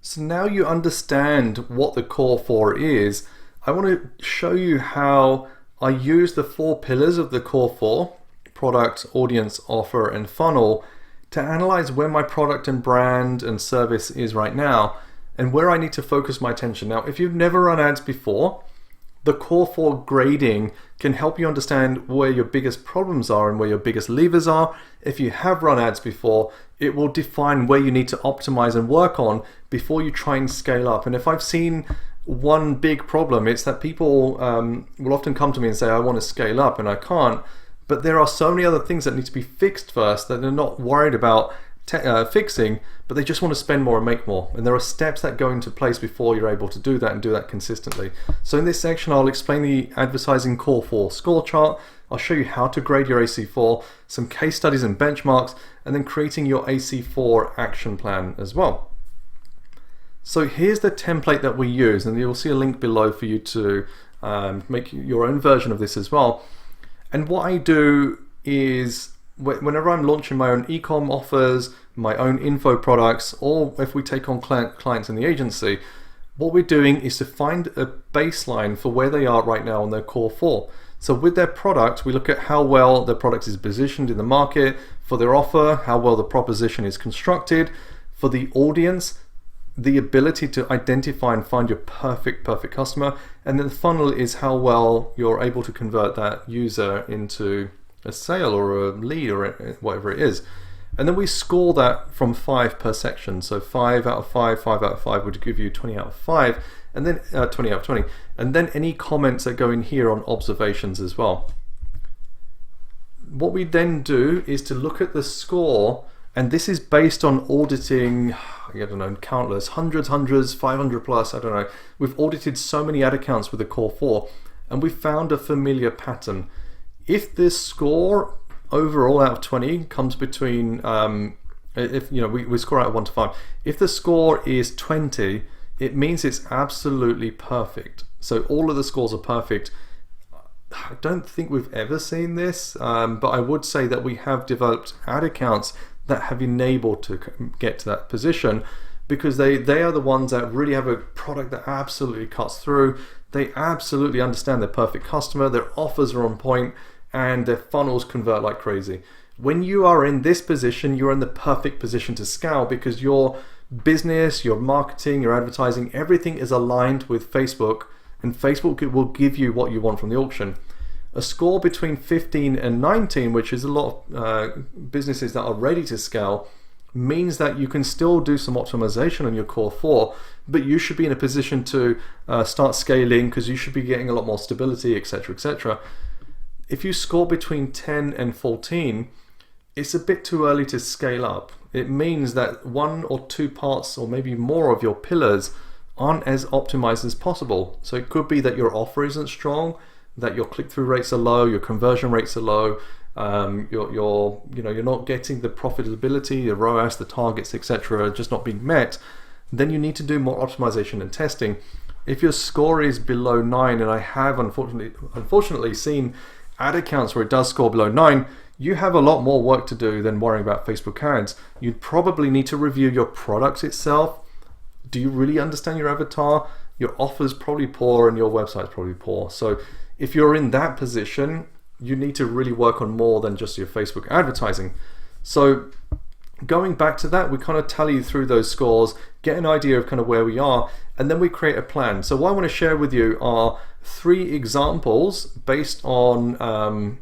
So now you understand what the core four is. I want to show you how I use the four pillars of the core four: product, audience, offer, and funnel, to analyze where my product and brand and service is right now and where I need to focus my attention. Now, if you've never run ads before, the core four grading can help you understand where your biggest problems are and where your biggest levers are. If you have run ads before, it will define where you need to optimize and work on before you try and scale up. And if I've seen one big problem, it's that people will often come to me and say, I want to scale up and I can't. But there are so many other things that need to be fixed first that they're not worried about fixing, but they just want to spend more and make more. And there are steps that go into place before you're able to do that and do that consistently. So in this section, I'll explain the advertising core four score chart. I'll show you how to grade your AC4, some case studies and benchmarks, and then creating your AC4 action plan as well. So here's the template that we use, and you'll see a link below for you to make your own version of this as well. And what I do is, whenever I'm launching my own e-com offers, my own info products, or if we take on clients in the agency, what we're doing is to find a baseline for where they are right now on their core four. So with their product, we look at how well their product is positioned in the market. For their offer, how well the proposition is constructed. For the audience, the ability to identify and find your perfect customer. And then the funnel is how well you're able to convert that user into a sale or a lead or whatever it is. And then we score that from 5 per section. So 5 out of 5, 5 out of 5 would give you 20 out of 5, and then 20 out of 20. And then any comments that go in here on observations as well. What we then do is to look at the score, and this is based on auditing, I don't know, countless, hundreds, 500 plus, I don't know. We've audited so many ad accounts with the core four, and we found a familiar pattern. If this score overall out of 20 comes between, if we score out of 1 to 5, if the score is 20, it means it's absolutely perfect. So all of the scores are perfect. I don't think we've ever seen this, but I would say that we have developed ad accounts that have enabled to get to that position, because they are the ones that really have a product that absolutely cuts through. They absolutely understand their perfect customer, their offers are on point, and their funnels convert like crazy. When you are in this position, you're in the perfect position to scale, because your business, your marketing, your advertising, everything is aligned with Facebook, and Facebook will give you what you want from the auction. A score between 15 and 19, which is a lot of businesses that are ready to scale, means that you can still do some optimization on your core four, but you should be in a position to start scaling, because you should be getting a lot more stability, etc., etc. If you score between 10 and 14, it's a bit too early to scale up. It means that 1 or 2 parts, or maybe more, of your pillars aren't as optimized as possible. So it could be that your offer isn't strong, that your click-through rates are low, your conversion rates are low, you're not getting the profitability, the ROAS, the targets, etc., are just not being met. Then you need to do more optimization and testing. If your score is below 9, and I have unfortunately seen ad accounts where it does score below 9, you have a lot more work to do than worrying about Facebook ads. You'd probably need to review your product itself. Do you really understand your avatar? Your offer's probably poor and your website's probably poor. So if you're in that position, you need to really work on more than just your Facebook advertising. So going back to that, we kind of tally through those scores, get an idea of kind of where we are, and then we create a plan. So what I want to share with you are 3 examples based on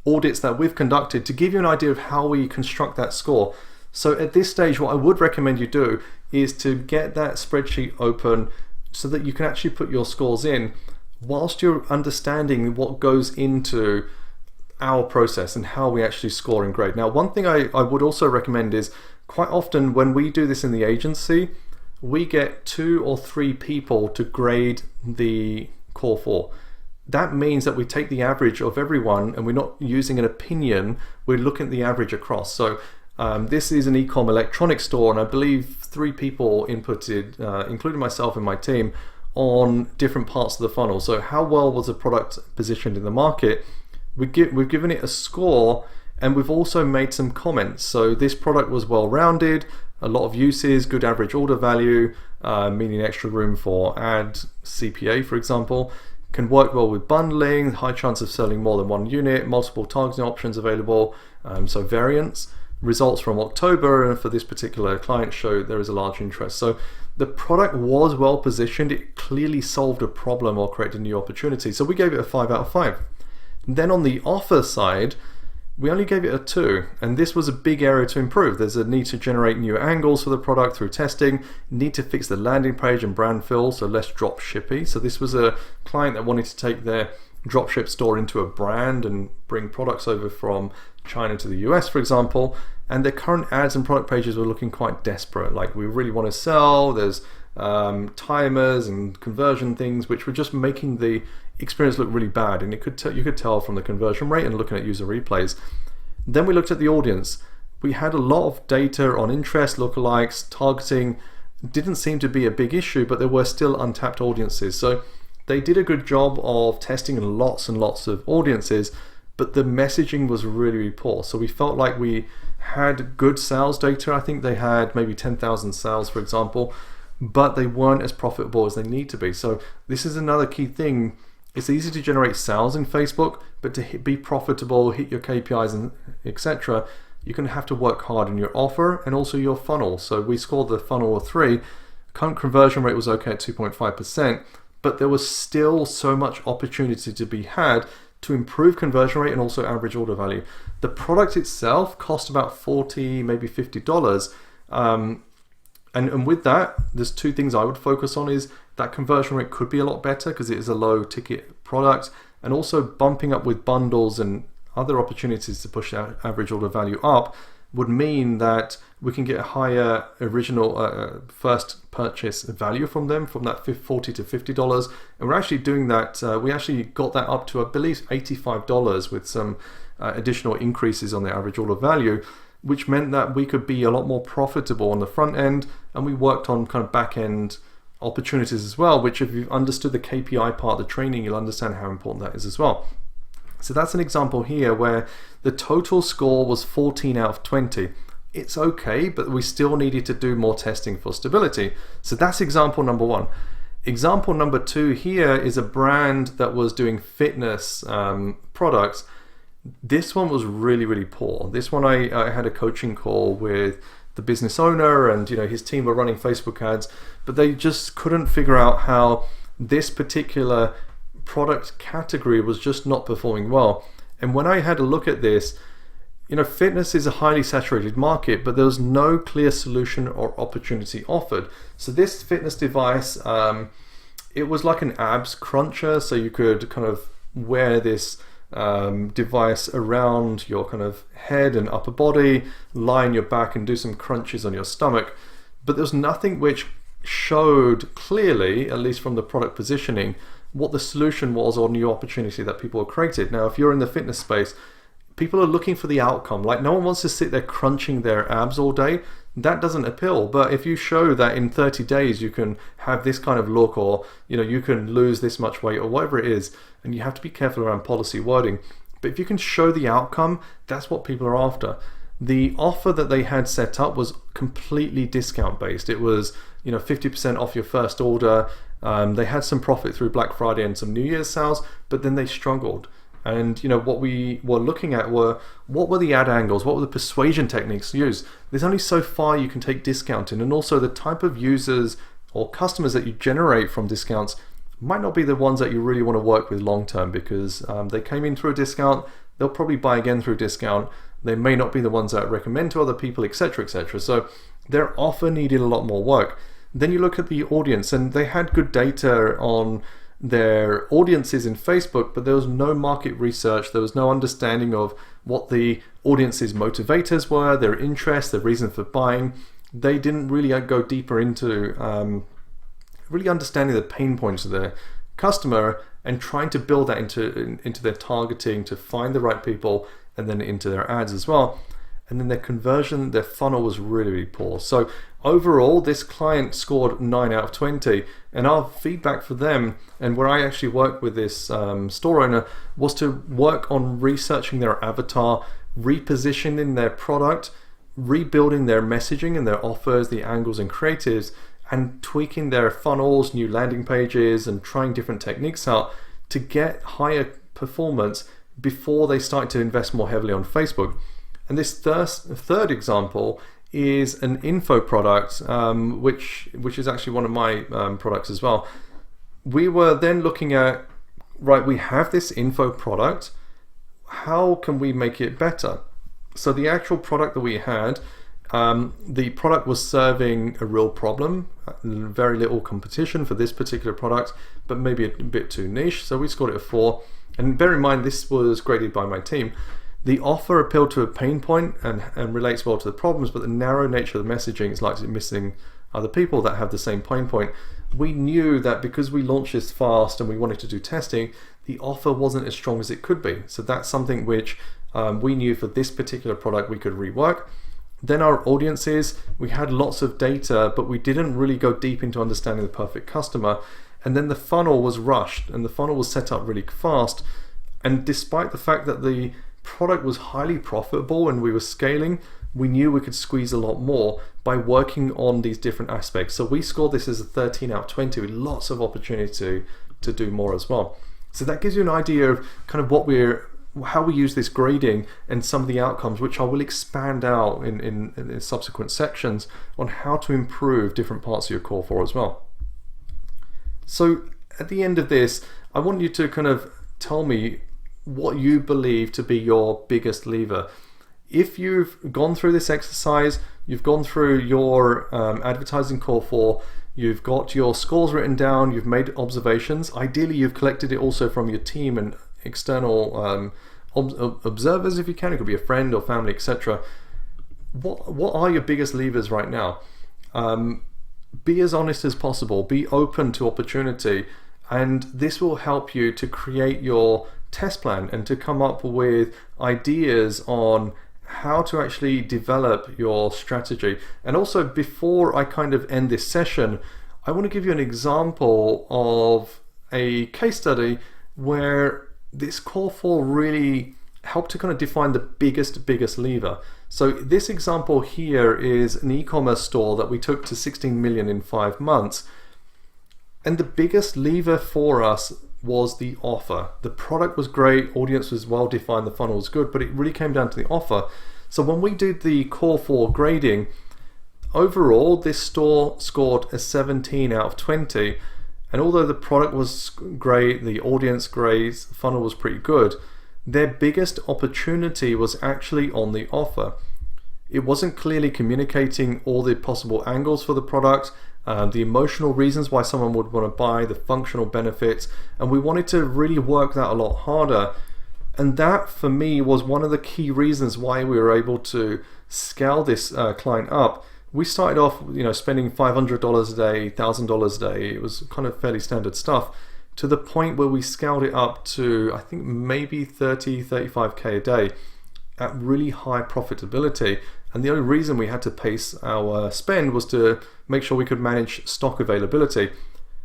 audits that we've conducted to give you an idea of how we construct that score. So at this stage, what I would recommend you do is to get that spreadsheet open so that you can actually put your scores in whilst you're understanding what goes into our process and how we actually score and grade. Now, one thing I would also recommend is, quite often when we do this in the agency, we get 2 or 3 people to grade the core four. That means that we take the average of everyone, and we're not using an opinion, we're looking at the average across. So this is an e-com electronics store, and I believe 3 people inputted, including myself and my team, on different parts of the funnel. So how well was the product positioned in the market? We've given it a score, and we've also made some comments. So this product was well rounded, a lot of uses, good average order value, meaning extra room for ad CPA, for example. Can work well with bundling, high chance of selling more than one unit, multiple targeting options available, so variants. Results from October for this particular client show there is a large interest. So the product was well positioned. It clearly solved a problem or created a new opportunity. So we gave it a 5 out of 5. Then on the offer side, we only gave it a 2, and this was a big area to improve. There's a need to generate new angles for the product through testing, need to fix the landing page and brand fill, so less drop shippy. So this was a client that wanted to take their dropship store into a brand and bring products over from China to the US, for example, and their current ads and product pages were looking quite desperate. Like, we really want to sell, there's timers and conversion things which were just making the experience look really bad, and you could tell from the conversion rate and looking at user replays. Then we looked at the audience. We had a lot of data on interest, lookalikes, targeting. Didn't seem to be a big issue, but there were still untapped audiences. So they did a good job of testing lots and lots of audiences, but the messaging was really, really poor. So we felt like we had good sales data. I think they had maybe 10,000 sales, for example, but they weren't as profitable as they need to be. So this is another key thing. It's easy to generate sales in Facebook, but to be profitable, hit your KPIs and etc., you're going to have to work hard in your offer and also your funnel. So we scored the funnel a 3. Current conversion rate was okay at 2.5%, but there was still so much opportunity to be had to improve conversion rate and also average order value. The product itself cost about $40, maybe $50. And with that, there's 2 things I would focus on. Is that conversion rate could be a lot better because it is a low ticket product, and also bumping up with bundles and other opportunities to push our average order value up would mean that we can get a higher original first purchase value from them, from that $40 to $50. And we're actually doing that. We actually got that up to, I believe, $85 with some additional increases on the average order value, which meant that we could be a lot more profitable on the front end. And we worked on kind of back end opportunities as well, which if you've understood the KPI part of the training, you'll understand how important that is as well. So that's an example here where the total score was 14 out of 20. It's okay, but we still needed to do more testing for stability. So that's example number 1. Example number 2 here is a brand that was doing fitness products. This one was really, really poor. This one I had a coaching call with the business owner, and his team were running Facebook ads, but they just couldn't figure out how this particular product category was just not performing well. And when I had a look at this, fitness is a highly saturated market, but there was no clear solution or opportunity offered. So this fitness device, it was like an abs cruncher, so you could kind of wear this device around your kind of head and upper body, lie on your back and do some crunches on your stomach. But there's nothing which showed clearly, at least from the product positioning, what the solution was or new opportunity that people have created. Now, if you're in the fitness space, people are looking for the outcome. Like, no one wants to sit there crunching their abs all day. That doesn't appeal. But if you show that in 30 days you can have this kind of look, or you can lose this much weight, or whatever it is, and you have to be careful around policy wording, but if you can show the outcome, that's what people are after. The offer that they had set up was completely discount based. It was 50% off your first order. They had some profit through Black Friday and some New Year's sales, but then they struggled. And what we were looking at were, what were the ad angles, what were the persuasion techniques used? There's only so far you can take discounting, and also the type of users or customers that you generate from discounts might not be the ones that you really want to work with long term, because they came in through a discount, they'll probably buy again through a discount, they may not be the ones that recommend to other people, etc., etc. So their offer needed a lot more work. Then you look at the audience, and they had good data on their audiences in Facebook, but there was no market research, there was no understanding of what the audience's motivators were, their interests, their reason for buying. They didn't really go deeper into really understanding the pain points of their customer and trying to build that into their targeting to find the right people, and then into their ads as well. And then their conversion, their funnel was really, really poor. So overall, this client scored 9 out of 20. And our feedback for them, and where I actually worked with this store owner, was to work on researching their avatar, repositioning their product, rebuilding their messaging and their offers, the angles and creatives, and tweaking their funnels, new landing pages, and trying different techniques out to get higher performance before they start to invest more heavily on Facebook. And this third example is an info product, which is actually one of my products as well. We were then looking at, right, we have this info product, how can we make it better? So the actual product that we had, the product was serving a real problem, very little competition for this particular product, but maybe a bit too niche, so we scored it a 4. And bear in mind, this was graded by my team. The offer appealed to a pain point and relates well to the problems, but the narrow nature of the messaging is likely missing other people that have the same pain point. We knew that because we launched this fast and we wanted to do testing, the offer wasn't as strong as it could be. So that's something which we knew for this particular product we could rework. Then our audiences, we had lots of data, but we didn't really go deep into understanding the perfect customer. And then the funnel was rushed and the funnel was set up really fast. And despite the fact that the product was highly profitable and we were scaling, we knew we could squeeze a lot more by working on these different aspects. So we scored this as a 13 out of 20 with lots of opportunity to do more as well. So that gives you an idea of kind of how we use this grading and some of the outcomes, which I will expand out in subsequent sections on how to improve different parts of your Core 4 as well. So at the end of this, I want you to kind of tell me what you believe to be your biggest lever. If you've gone through this exercise, you've gone through your advertising Core 4, you've got your scores written down, you've made observations, ideally you've collected it also from your team and external observers if you can, it could be a friend or family, etc. What are your biggest levers right now? Be as honest as possible, be open to opportunity, and this will help you to create your test plan and to come up with ideas on how to actually develop your strategy. And also, before I kind of end this session, I want to give you an example of a case study where this Core 4 really helped to kind of define the biggest lever. So this example here is an e-commerce store that we took to 16 million in 5 months. And the biggest lever for us was the offer. The product was great, audience was well defined, the funnel was good, but it really came down to the offer. So when we did the Core 4 grading, overall this store scored a 17 out of 20. And although the product was great, the audience great, funnel was pretty good, their biggest opportunity was actually on the offer. It wasn't clearly communicating all the possible angles for the product, the emotional reasons why someone would want to buy, the functional benefits, and we wanted to really work that a lot harder. And that for me was one of the key reasons why we were able to scale this client up. We started off, spending $500 a day, $1,000 a day. It was kind of fairly standard stuff, to the point where we scaled it up to, I think, maybe 30, 35K a day at really high profitability. And the only reason we had to pace our spend was to make sure we could manage stock availability.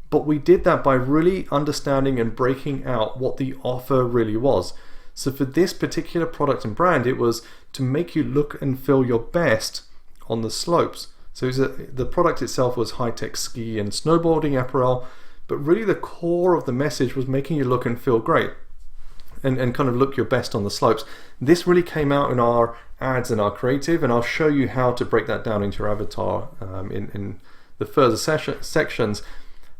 But we did that by really understanding and breaking out what the offer really was. So for this particular product and brand, it was to make you look and feel your best on the slopes. So the product itself was high-tech ski and snowboarding apparel, but really the core of the message was making you look and feel great and kind of look your best on the slopes. This really came out in our ads and our creative, and I'll show you how to break that down into your avatar in the further sections.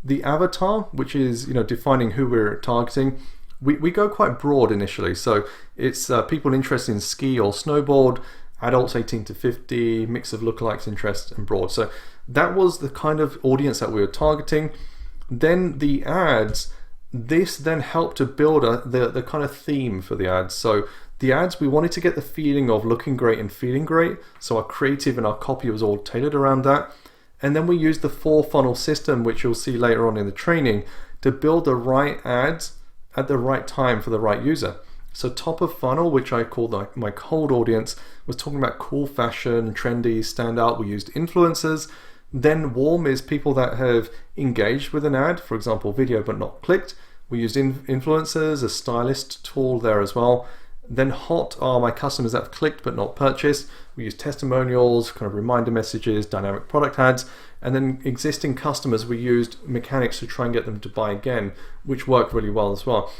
The avatar, which is defining who we're targeting, we go quite broad initially. So it's people interested in ski or snowboard, adults 18 to 50, mix of lookalikes, interest, and broad. So that was the kind of audience that we were targeting. Then the ads, this then helped to build the kind of theme for the ads. So the ads, we wanted to get the feeling of looking great and feeling great. So our creative and our copy was all tailored around that. And then we used the 4-funnel system, which you'll see later on in the training, to build the right ads at the right time for the right user. So top of funnel, which I call my cold audience, was talking about cool fashion, trendy, standout. We used influencers. Then warm is people that have engaged with an ad, for example, video but not clicked. We used influencers, a stylist tool there as well. Then hot are my customers that have clicked but not purchased. We use testimonials, kind of reminder messages, dynamic product ads. And then existing customers, we used mechanics to try and get them to buy again, which worked really well as well.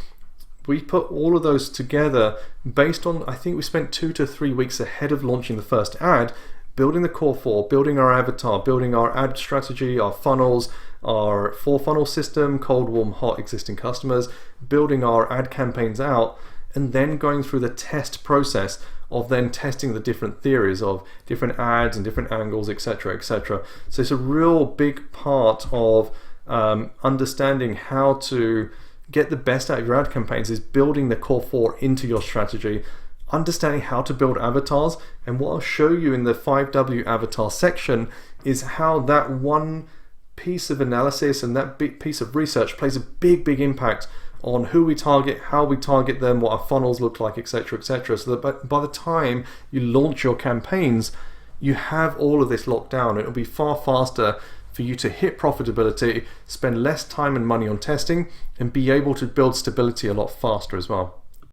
We put all of those together based on, I think we spent 2 to 3 weeks ahead of launching the first ad, building the core 4, building our avatar, building our ad strategy, our funnels, our 4-funnel system, cold, warm, hot, existing customers, building our ad campaigns out, and then going through the test process of then testing the different theories of different ads and different angles, etc., etc. So it's a real big part of understanding how to get the best out of your ad campaigns is building the core 4 into your strategy, understanding how to build avatars. And what I'll show you in the 5W avatar section is how that one piece of analysis and that big piece of research plays a big impact on who we target, how we target them, what our funnels look like, etc., etc. So that by the time you launch your campaigns, you have all of this locked down. It'll be far faster for you to hit profitability, spend less time and money on testing, and be able to build stability a lot faster as well.